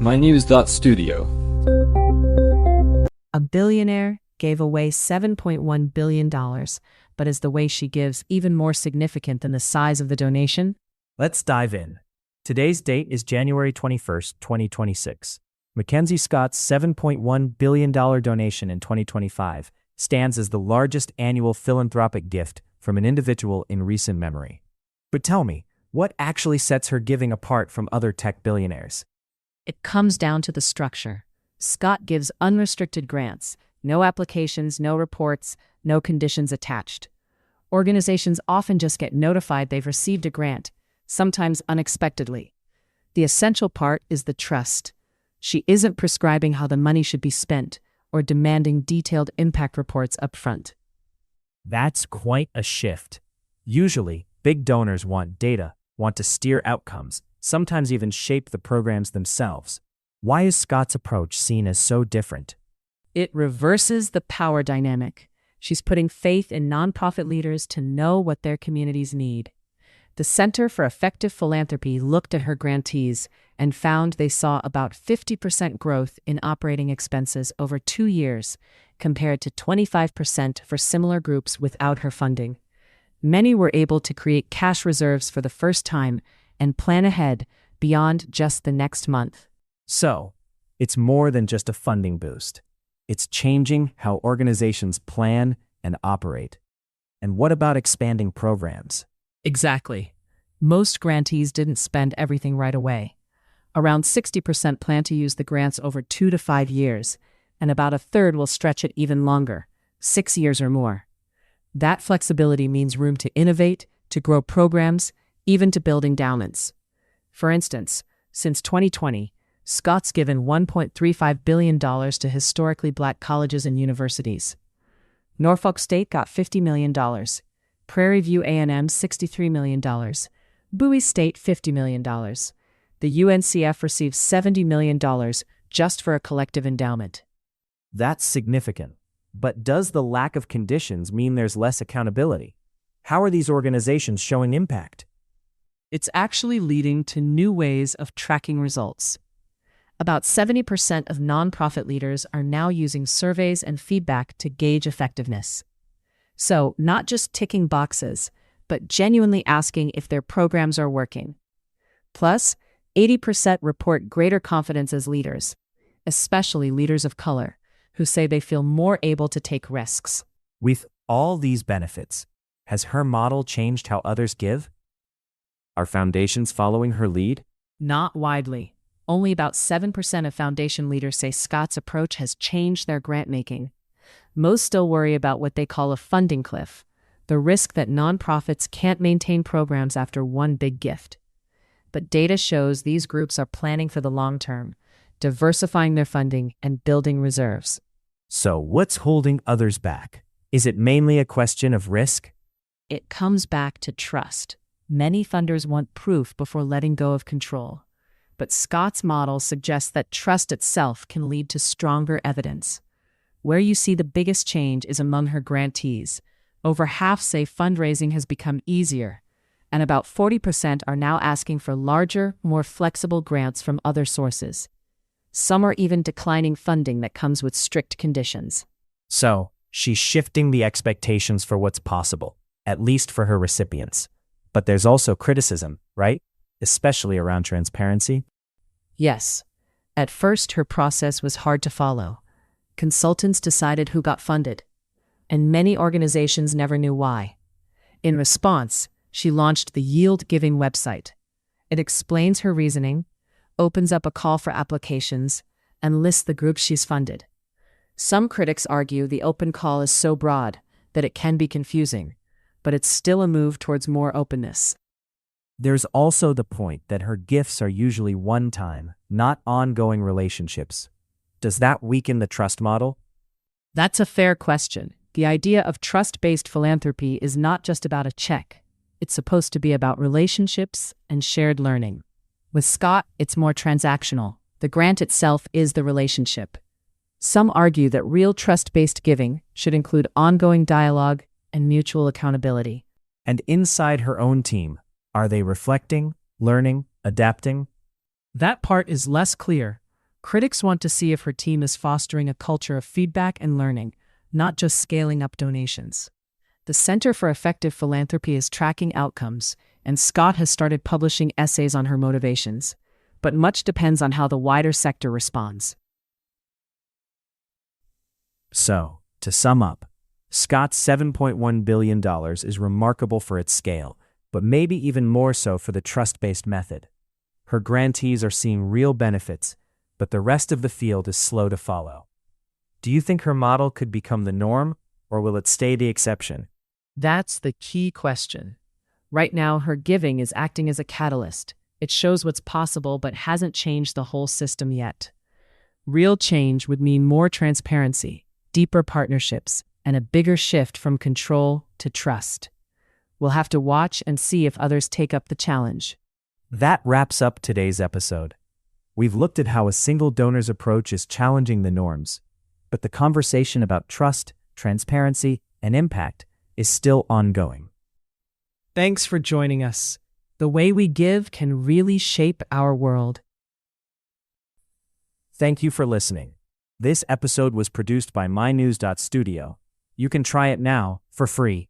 mynews.studio. A billionaire gave away $7.1 billion, but is the way she gives even more significant than the size of the donation? Let's dive in. Today's date is January 21st, 2026. Mackenzie Scott's $7.1 billion donation in 2025 stands as the largest annual philanthropic gift from an individual in recent memory. But tell me, what actually sets her giving apart from other tech billionaires? It comes down to the structure. Scott gives unrestricted grants, no applications, no reports, no conditions attached. Organizations often just get notified they've received a grant, sometimes unexpectedly. The essential part is the trust. She isn't prescribing how the money should be spent or demanding detailed impact reports up front. That's quite a shift. Usually, big donors want data, want to steer outcomes, sometimes even shape the programs themselves. Why is Scott's approach seen as so different? It reverses the power dynamic. She's putting faith in nonprofit leaders to know what their communities need. The Center for Effective Philanthropy looked at her grantees and found they saw about 50% growth in operating expenses over 2 years, compared to 25% for similar groups without her funding. Many were able to create cash reserves for the first time and plan ahead beyond just the next month. So, it's more than just a funding boost. It's changing how organizations plan and operate. And what about expanding programs? Exactly. Most grantees didn't spend everything right away. Around 60% plan to use the grants over 2 to 5 years, and about a third will stretch it even longer, 6 years or more. That flexibility means room to innovate, to grow programs, even to build endowments. For instance, since 2020, Scott's given $1.35 billion to historically Black colleges and universities. Norfolk State got $50 million. Prairie View A&M $63 million, Bowie State $50 million. The UNCF received $70 million just for a collective endowment. That's significant. But does the lack of conditions mean there's less accountability? How are these organizations showing impact? It's actually leading to new ways of tracking results. About 70% of nonprofit leaders are now using surveys and feedback to gauge effectiveness. So, not just ticking boxes, but genuinely asking if their programs are working. Plus, 80% report greater confidence as leaders, especially leaders of color, who say they feel more able to take risks. With all these benefits, has her model changed how others give? Are foundations following her lead? Not widely. Only about 7% of foundation leaders say Scott's approach has changed their grant-making. Most still worry about what they call a funding cliff, the risk that nonprofits can't maintain programs after one big gift. But data shows these groups are planning for the long term, diversifying their funding and building reserves. So what's holding others back? Is it mainly a question of risk? It comes back to trust. Many funders want proof before letting go of control. But Scott's model suggests that trust itself can lead to stronger evidence. Where you see the biggest change is among her grantees. Over half say fundraising has become easier, and about 40% are now asking for larger, more flexible grants from other sources. Some are even declining funding that comes with strict conditions. So, she's shifting the expectations for what's possible, at least for her recipients. But there's also criticism, right? Especially around transparency. Yes. At first, her process was hard to follow. Consultants decided who got funded, and many organizations never knew why. In response, she launched the Yield Giving website. It explains her reasoning, opens up a call for applications, and lists the groups she's funded. Some critics argue the open call is so broad that it can be confusing, but it's still a move towards more openness. There's also the point that her gifts are usually one-time, not ongoing relationships. Does that weaken the trust model? That's a fair question. The idea of trust-based philanthropy is not just about a check. It's supposed to be about relationships and shared learning. With Scott, it's more transactional. The grant itself is the relationship. Some argue that real trust-based giving should include ongoing dialogue and mutual accountability. And inside her own team, are they reflecting, learning, adapting? That part is less clear. Critics want to see if her team is fostering a culture of feedback and learning, not just scaling up donations. The Center for Effective Philanthropy is tracking outcomes, and Scott has started publishing essays on her motivations. But much depends on how the wider sector responds. So, to sum up, Scott's $7.1 billion is remarkable for its scale, but maybe even more so for the trust-based method. Her grantees are seeing real benefits, but the rest of the field is slow to follow. Do you think her model could become the norm, or will it stay the exception? That's the key question. Right now, her giving is acting as a catalyst. It shows what's possible but hasn't changed the whole system yet. Real change would mean more transparency, deeper partnerships, and a bigger shift from control to trust. We'll have to watch and see if others take up the challenge. That wraps up today's episode. We've looked at how a single donor's approach is challenging the norms, but the conversation about trust, transparency, and impact is still ongoing. Thanks for joining us. The way we give can really shape our world. Thank you for listening. This episode was produced by mynews.studio. You can try it now for free.